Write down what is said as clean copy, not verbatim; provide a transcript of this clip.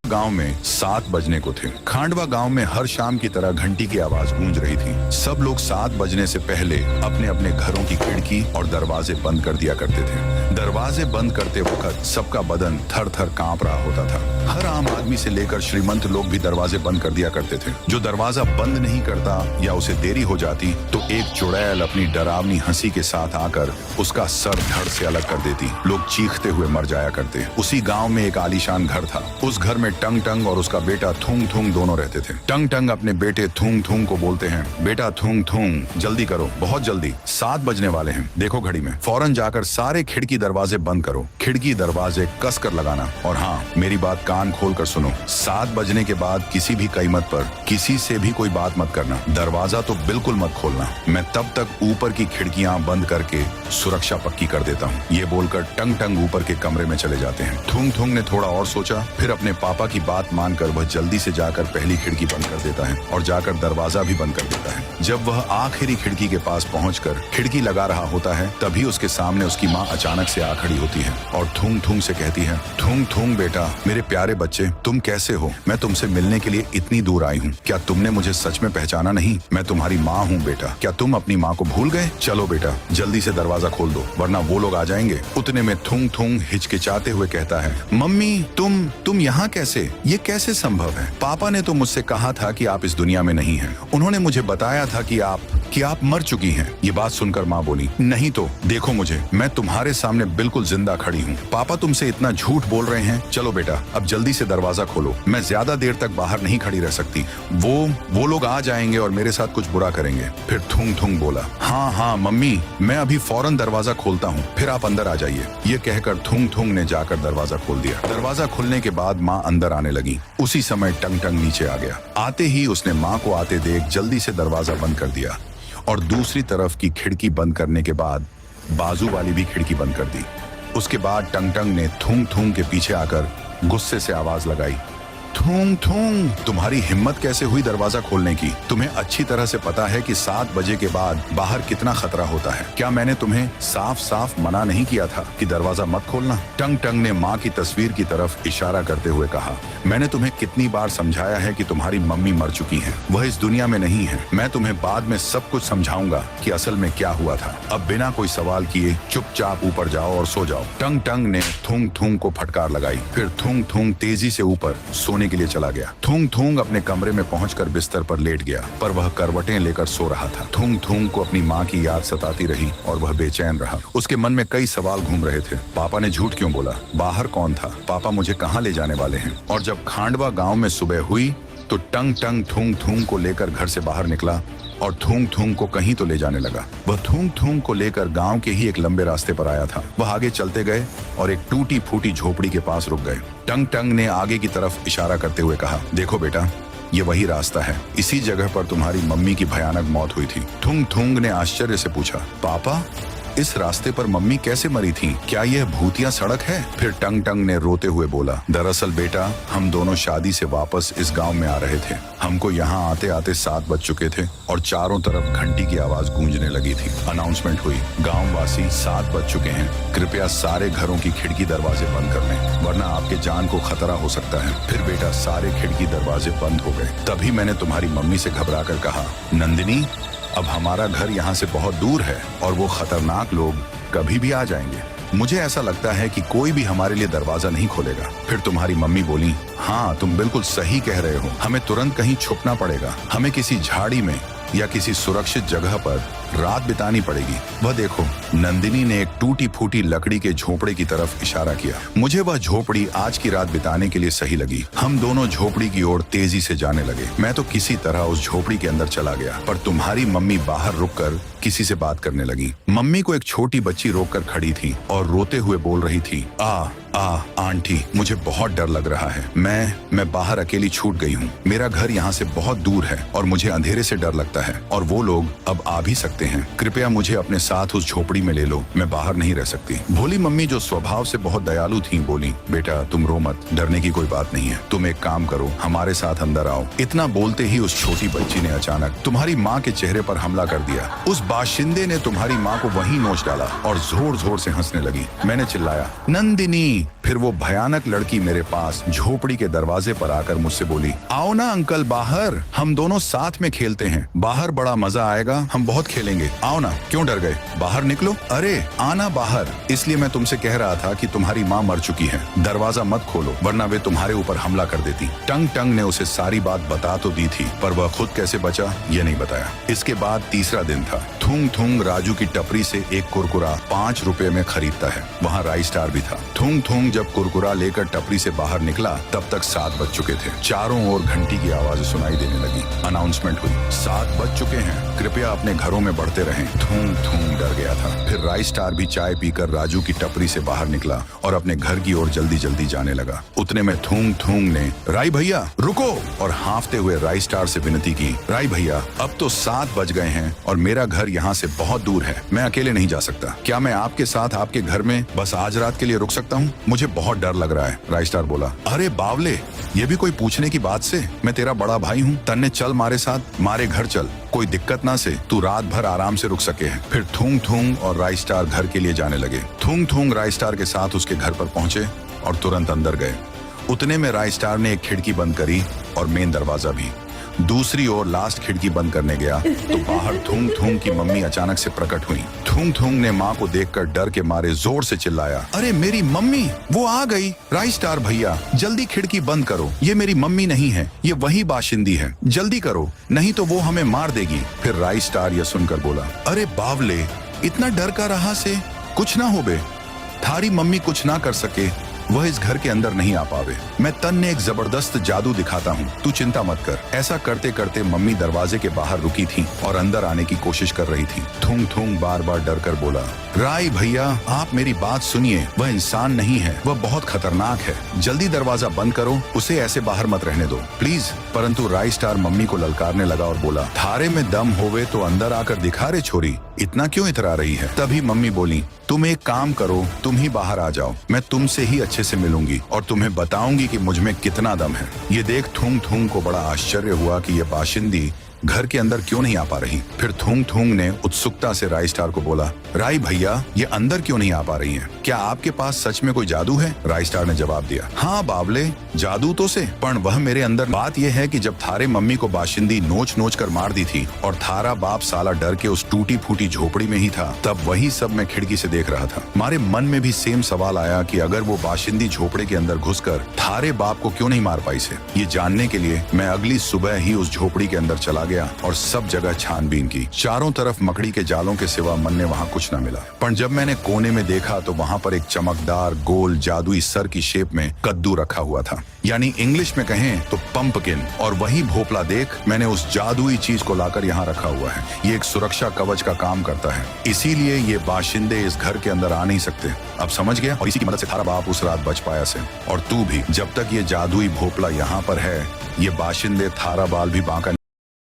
गांव में 7 बजने को थे। खांडवा गांव में हर शाम की तरह घंटी की आवाज गूंज रही थी। सब लोग 7 बजने से पहले अपने अपने घरों की खिड़की और दरवाजे बंद कर दिया करते थे। दरवाजे बंद करते वक्त सबका बदन थर थर कांप रहा होता था। हर आम आदमी से लेकर श्रीमंत लोग भी दरवाजे बंद कर दिया करते थे। जो दरवाजा बंद नहीं करता या उसे देरी हो जाती तो एक चुड़ैल अपनी डरावनी हंसी के साथ आकर उसका सर धड़ से अलग कर देती। लोग चीखते हुए मर जाया करते। उसी गांव में एक आलीशान घर था। उस घर में टंग टंग और उसका बेटा थूंग थूंग दोनों रहते थे। टंग टंग अपने बेटे थूंग थूंग को बोलते हैं, बेटा थूंग थूंग जल्दी करो, बहुत जल्दी, 7 बजने वाले हैं, देखो घड़ी में, फौरन जाकर सारे खिड़की दरवाजे बंद करो, खिड़की दरवाजे कस कर लगाना। और हाँ, मेरी बात कान खोल कर सुनो, 7 बजने के बाद किसी भी कीमत पर किसी से भी कोई बात मत करना, दरवाजा तो बिल्कुल मत खोलना। मैं तब तक ऊपर की खिड़कियां बंद करके सुरक्षा पक्की कर देता हूँ। ये बोलकर टंग टंग ऊपर के कमरे में चले जाते हैं। थूंग थूंग ने थोड़ा और सोचा, फिर अपने पापा की बात मानकर वह जल्दी से जाकर पहली खिड़की बंद कर देता है और जाकर दरवाजा भी बंद कर देता है। जब वह आखिरी खिड़की के पास पहुंचकर खिड़की लगा रहा होता है तभी उसके सामने उसकी माँ अचानक से आ खड़ी होती है और थूंग थूंग से कहती है, थूंग थूंग बेटा, मेरे प्यारे बच्चे, तुम कैसे हो? मैं तुमसे मिलने के लिए इतनी दूर आई हूँ। क्या तुमने मुझे सच में पहचाना नहीं? मैं तुम्हारी माँ हूँ बेटा। क्या तुम अपनी माँ को भूल गए? चलो बेटा, जल्दी से दरवाजा खोल दो वरना वो लोग आ जाएंगे। उतने में थूंग थूंग हिचकिचाते हुए कहता है, मम्मी तुम यहाँ कैसे? ये कैसे संभव है? पापा ने तो मुझसे कहा था कि आप इस दुनिया में नहीं हैं। उन्होंने मुझे बताया था कि आप मर चुकी हैं। ये बात सुनकर माँ बोली, नहीं तो देखो मुझे, मैं तुम्हारे सामने बिल्कुल जिंदा खड़ी हूँ। पापा तुमसे इतना झूठ बोल रहे हैं। चलो बेटा, अब जल्दी से दरवाजा खोलो, मैं ज्यादा देर तक बाहर नहीं खड़ी रह सकती। वो लोग आ जाएंगे और मेरे साथ कुछ बुरा करेंगे। फिर थूंग थूंग बोला, हाँ मम्मी, मैं अभी फौरन दरवाजा खोलता हूँ, फिर आप अंदर आ जाइए। ये कहकर थूंग थूंग ने जाकर दरवाजा खोल दिया। दरवाजा खुलने के बाद माँ अंदर आने लगी। उसी समय टंग टंग नीचे आ गया। आते ही उसने माँ को आते देख जल्दी से दरवाजा बंद कर दिया और दूसरी तरफ की खिड़की बंद करने के बाद बाजू वाली भी खिड़की बंद कर दी। उसके बाद टंग टंग ने थूंग थूंग के पीछे आकर गुस्से से आवाज लगाई, थूंग थूंग, तुम्हारी हिम्मत कैसे हुई दरवाजा खोलने की? तुम्हें अच्छी तरह से पता है कि 7 बजे के बाद बाहर कितना खतरा होता है। क्या मैंने तुम्हें साफ साफ मना नहीं किया था कि दरवाजा मत खोलना? टंग टंग ने माँ की तस्वीर की तरफ इशारा करते हुए कहा, मैंने तुम्हें कितनी बार समझाया है कि तुम्हारी मम्मी मर चुकी है, वह इस दुनिया में नहीं है। मैं तुम्हें बाद में सब कुछ समझाऊंगा कि असल में क्या हुआ था। अब बिना कोई सवाल किए चुपचाप ऊपर जाओ और सो जाओ। टंग टंग ने थूंग थूंग को फटकार लगाई। फिर थूंग थूंग तेजी से ऊपर सोने के लिए चला गया। थूंग थूंग अपने कमरे में पहुंचकर बिस्तर पर लेट गया, पर वह करवटें लेकर सो रहा था। थूंग थूंग को अपनी माँ की याद सताती रही और वह बेचैन रहा। उसके मन में कई सवाल घूम रहे थे। पापा ने झूठ क्यों बोला? बाहर कौन था? पापा मुझे कहाँ ले जाने वाले हैं? और जब खांडवा गांव में सुबह हुई तो टंग टंग थूंग थूंग को लेकर घर से बाहर निकला और थूंग थूंग को कहीं तो ले जाने लगा। वह थूंग थूंग को लेकर गांव के ही एक लंबे रास्ते पर आया था। वह आगे चलते गए और एक टूटी फूटी झोपड़ी के पास रुक गए। टंग टंग ने आगे की तरफ इशारा करते हुए कहा, देखो बेटा, ये वही रास्ता है। इसी जगह पर तुम्हारी मम्मी की भयानक मौत हुई थी। थूंग थूंग ने आश्चर्य से पूछा, पापा, इस रास्ते पर मम्मी कैसे मरी थी? क्या यह भूतिया सड़क है? फिर टंग टंग ने रोते हुए बोला, दरअसल बेटा, हम दोनों शादी से वापस इस गांव में आ रहे थे। हमको यहाँ आते आते 7 बज चुके थे और चारों तरफ घंटी की आवाज गूंजने लगी थी। अनाउंसमेंट हुई, गाँव वासी 7 बज चुके हैं, कृपया सारे घरों की खिड़की दरवाजे बंद कर लें वरना आपके जान को खतरा हो सकता है। फिर बेटा सारे खिड़की दरवाजे बंद हो गए। तभी मैंने तुम्हारी मम्मी से घबरा कर कहा, नंदिनी, अब हमारा घर यहाँ से बहुत दूर है और वो खतरनाक लोग कभी भी आ जाएंगे। मुझे ऐसा लगता है कि कोई भी हमारे लिए दरवाजा नहीं खोलेगा। फिर तुम्हारी मम्मी बोली, हाँ तुम बिल्कुल सही कह रहे हो, हमें तुरंत कहीं छुपना पड़ेगा। हमें किसी झाड़ी में या किसी सुरक्षित जगह पर रात बितानी पड़ेगी। वह देखो, नंदिनी ने एक टूटी फूटी लकड़ी के झोपड़े की तरफ इशारा किया। मुझे वह झोपड़ी आज की रात बिताने के लिए सही लगी। हम दोनों झोपड़ी की ओर तेजी से जाने लगे। मैं तो किसी तरह उस झोपड़ी के अंदर चला गया, पर तुम्हारी मम्मी बाहर रुककर किसी से बात करने लगी। मम्मी को एक छोटी बच्ची रोककर खड़ी थी और रोते हुए बोल रही थी, आंटी, मुझे बहुत डर लग रहा है। मैं बाहर अकेली छूट गई हूँ। मेरा घर यहाँ से बहुत दूर है और मुझे अंधेरे से डर लगता है और वो लोग अब आ भी सकते हैं। कृपया मुझे अपने साथ उस झोपड़ी में ले लो, मैं बाहर नहीं रह सकती। भोली मम्मी, जो स्वभाव से बहुत दयालु थी, बोली, बेटा तुम रो मत, डरने की कोई बात नहीं है। तुम एक काम करो, हमारे साथ अंदर आओ। इतना बोलते ही उस छोटी बच्ची ने अचानक तुम्हारी माँ के चेहरे पर हमला कर दिया। उस बाशिंदे ने तुम्हारी माँ को वहीं नोच डाला और जोर जोर से हंसने लगी। मैंने चिल्लाया, नंदिनी, गई। फिर वो भयानक लड़की मेरे पास झोपड़ी के दरवाजे पर आकर मुझसे बोली, आओ ना अंकल बाहर, हम दोनों साथ में खेलते हैं, बाहर बड़ा मजा आएगा, हम बहुत खेलेंगे, आओ ना। क्यों डर गए? बाहर निकलो। अरे आना बाहर, इसलिए मैं तुमसे कह रहा था कि तुम्हारी माँ मर चुकी है, दरवाजा मत खोलो वरना वे तुम्हारे ऊपर हमला कर देती। टंग टंग ने उसे सारी बात बता तो दी थी, पर वह खुद कैसे बचा ये नहीं बताया। इसके बाद तीसरा दिन था। थूंग थूंग राजू की टपरी से एक कुरकुरा 5 रुपए में खरीदता है। वहाँ राई स्टार भी था। थूंग थूंग जब कुरकुरा लेकर टपरी से बाहर निकला तब तक 7 बज चुके थे। चारों ओर घंटी की आवाज सुनाई देने लगी। अनाउंसमेंट हुई, 7 बज चुके हैं, कृपया अपने घरों में बढ़ते रहें। थूंग थूंग डर गया था। फिर राई स्टार भी चाय पीकर राजू की टपरी से बाहर निकला और अपने घर की ओर जल्दी जल्दी जाने लगा। उतने में थूंग थूंग ने, राई भैया रुको, और हाँफते हुए राई स्टार से विनती की, राई भैया अब तो 7 बज गए हैं और मेरा घर यहाँ से बहुत दूर है, मैं अकेले नहीं जा सकता, क्या मैं आपके साथ आपके घर में बस आज रात के लिए रुक सकता हूँ? मुझे बहुत डर लग रहा है। राई स्टार बोला, अरे बावले, ये भी कोई पूछने की बात से? मैं तेरा बड़ा भाई हूँ, तन्ने चल मारे साथ, मारे घर चल, कोई दिक्कत ना से, तू रात भर आराम से रुक सके है। फिर थूंग थूंग और राई स्टार घर के लिए जाने लगे। थूंग थूंग राई स्टार के साथ उसके घर पर पहुंचे और तुरंत अंदर गए। उतने में राई स्टार ने एक खिड़की बंद करी और मेन दरवाजा भी। दूसरी ओर लास्ट खिड़की बंद करने गया तो बाहर थूंग थूंग की मम्मी अचानक से प्रकट हुई। थूंग थूंग ने माँ को देखकर डर के मारे जोर से चिल्लाया, अरे मेरी मम्मी, वो आ गई। राई स्टार भैया जल्दी खिड़की बंद करो, ये मेरी मम्मी नहीं है, ये वही बाशिंदी है, जल्दी करो नहीं तो वो हमें मार देगी। फिर राई स्टार यह सुनकर बोला, अरे बावले, इतना डर का रहा से, कुछ ना हो बे, थारी मम्मी कुछ ना कर सके, वह इस घर के अंदर नहीं आ पावे, मैं तन ने एक जबरदस्त जादू दिखाता हूँ, तू चिंता मत कर। ऐसा करते करते मम्मी दरवाजे के बाहर रुकी थी और अंदर आने की कोशिश कर रही थी। थूंग थूंग बार बार डर कर बोला, राई भैया आप मेरी बात सुनिए, वह इंसान नहीं है, वह बहुत खतरनाक है, जल्दी दरवाजा बंद करो, उसे ऐसे बाहर मत रहने दो प्लीज। परंतु राई स्टार मम्मी को ललकारने लगा और बोला, थारे में दम होवे तो अंदर आकर दिखा रे छोरी, इतना क्यों इतरा रही है? तभी मम्मी बोली, तुम एक काम करो, तुम ही बाहर आ जाओ, मैं तुमसे ही अच्छे से मिलूंगी और तुम्हें बताऊंगी कि मुझ में कितना दम है। ये देख थूंग थूंग को बड़ा आश्चर्य हुआ कि ये बाशिंदी घर के अंदर क्यों नहीं आ पा रही। फिर थूंग थूंग ने उत्सुकता से राई स्टार को बोला, राई भैया ये अंदर क्यों नहीं आ पा रही हैं? क्या आपके पास सच में कोई जादू है? राई स्टार ने जवाब दिया, हाँ बावले, जादू तो से, पर वह मेरे अंदर। बात यह है कि जब थारे मम्मी को बाशिंदी नोच नोच कर मार दी थी और थारा बाप साला डर के उस टूटी फूटी झोपड़ी में ही था, तब वही सब मैं खिड़की से देख रहा था। हमारे मन में भी सेम सवाल आया कि अगर वो बाशिंदी झोपड़े के अंदर घुसकर थारे बाप को क्यों नहीं मार पाई से। ये जानने के लिए मैं अगली सुबह ही उस झोपड़ी के अंदर चला गया और सब जगह छानबीन की। चारों तरफ मकड़ी के जालों के सिवा मन ने वहाँ कुछ न मिला, पर जब मैंने कोने में देखा तो वहाँ पर एक चमकदार गोल जादुई सर की शेप में कद्दू रखा हुआ था, यानी इंग्लिश में कहें तो पंपकिन। और वही भोपला देख मैंने उस जादुई चीज को लाकर यहाँ रखा हुआ है। ये एक सुरक्षा कवच का काम करता है, इसीलिए ये बाशिंदे इस घर के अंदर आ नहीं सकते। अब समझ गया? और इसी की मदद से थारा बाप उस रात बच पाया से। और तू भी, जब तक ये जादुई भोपला यहाँ पर है, ये बाशिंदे थारा बाल भी बांका